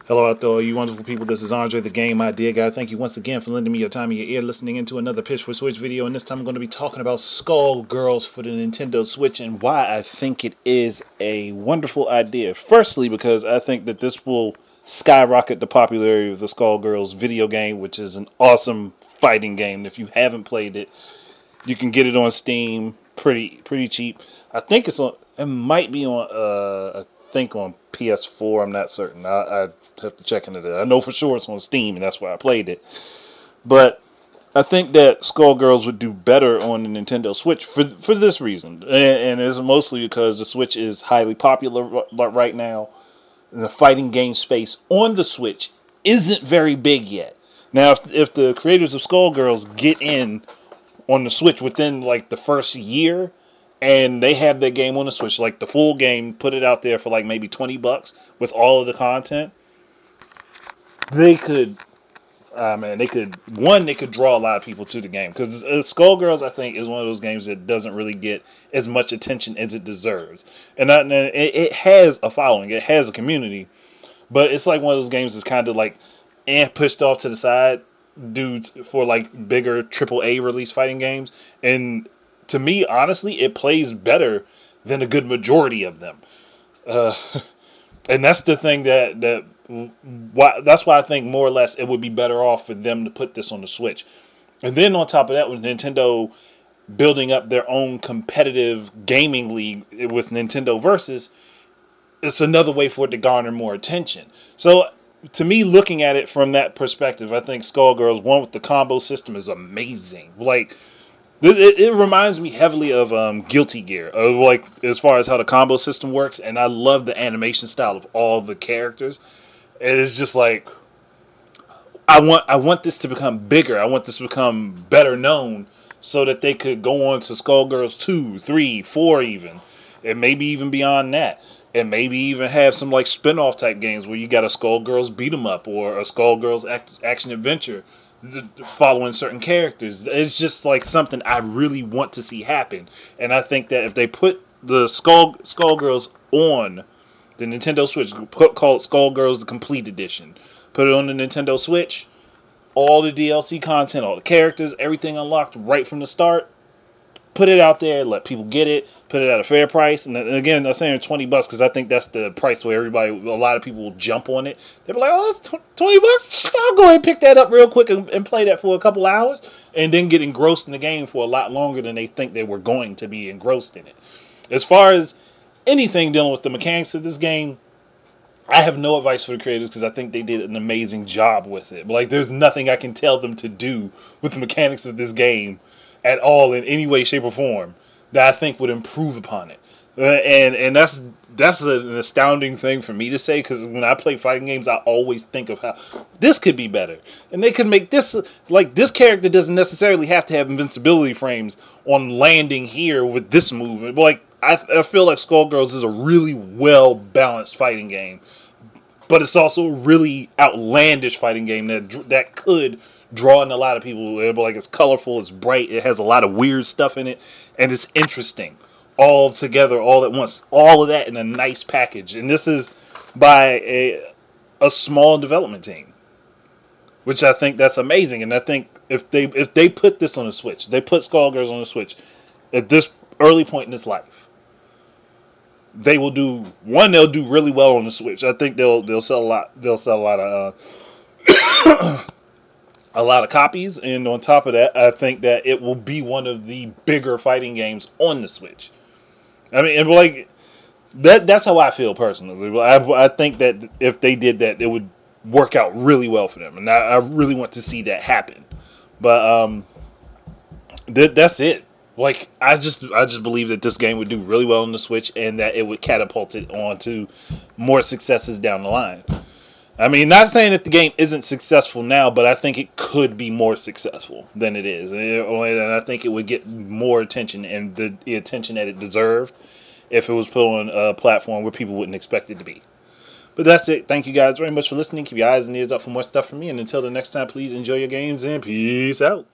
Hello out there, all you wonderful people. This is Andre, the Game Idea Guy. Thank you once again for lending me your time and your ear listening into another Pitch for Switch video. And this time I'm going to be talking about SkullGirls for the Nintendo Switch and why I think it is a wonderful idea. Firstly, because I think that this will skyrocket the popularity of the SkullGirls video game, which is an awesome fighting game. If you haven't played it, you can get it on Steam pretty cheap. I think it might be on I think on PS4. I'm not certain. I have to check into that. I know for sure it's on Steam, and that's why I played it. But I think that SkullGirls would do better on the Nintendo Switch for this reason, and it's mostly because the Switch is highly popular right now. The fighting game space on the Switch isn't very big yet. Now, if the creators of SkullGirls get in on the Switch within like the first year, and they have their game on the Switch, like the full game, put it out there for like maybe $20 with all of the content, they could, they could draw a lot of people to the game because SkullGirls, I think, is one of those games that doesn't really get as much attention as it deserves, and it has a following, it has a community, but it's like one of those games that's kind of like pushed off to the side due for like bigger AAA release fighting games, and to me, honestly, it plays better than a good majority of them. Uh, and that's the thing that's why I think more or less it would be better off for them to put this on the Switch. And then on top of that, with Nintendo building up their own competitive gaming league with Nintendo Versus, it's another way for it to garner more attention. So to me, looking at it from that perspective, I think SkullGirls, one with the combo system, is amazing. Like, it reminds me heavily of Guilty Gear, like as far as how the combo system works, and I love the animation style of all the characters. It is just like I want this to become bigger. I want this to become better known, so that they could go on to SkullGirls 2, 3, 4 even, and maybe even beyond that. And maybe even have some like spin-off type games where you got a SkullGirls beat 'em up or a SkullGirls action adventure following certain characters. It's just like something I really want to see happen. And I think that if they put the SkullGirls on the Nintendo Switch, call it SkullGirls the Complete Edition, put it on the Nintendo Switch, all the DLC content, all the characters, everything unlocked right from the start, put it out there, let people get it, put it at a fair price. And again, I'm saying $20 because I think that's the price where a lot of people will jump on it. They'll be like, oh, that's $20? I'll go ahead and pick that up real quick and play that for a couple hours and then get engrossed in the game for a lot longer than they think they were going to be engrossed in it. As far as anything dealing with the mechanics of this game, I have no advice for the creators because I think they did an amazing job with it. But like, there's nothing I can tell them to do with the mechanics of this game at all in any way, shape, or form that I think would improve upon it. And that's an astounding thing for me to say because when I play fighting games, I always think of how this could be better, and they could make this like this character doesn't necessarily have to have invincibility frames on landing here with this move. Like I feel like SkullGirls is a really well balanced fighting game, but it's also a really outlandish fighting game that could draw in a lot of people. Like, it's colorful, it's bright, it has a lot of weird stuff in it, and it's interesting all together, all at once. All of that in a nice package. And this is by a small development team, which I think that's amazing. And I think if they put this on the Switch, they put SkullGirls on the Switch at this early point in its life, they'll do really well on the Switch. I think they'll sell a lot. They'll sell a lot of a lot of copies, and on top of that, I think that it will be one of the bigger fighting games on the Switch. I mean, and like that's how I feel personally. I think that if they did that, it would work out really well for them, and I really want to see that happen. But that's it. Like, I just believe that this game would do really well on the Switch, and that it would catapult it onto more successes down the line. I mean, not saying that the game isn't successful now, but I think it could be more successful than it is. And I think it would get more attention and the attention that it deserved if it was put on a platform where people wouldn't expect it to be. But that's it. Thank you guys very much for listening. Keep your eyes and ears up for more stuff from me. And until the next time, please enjoy your games and peace out.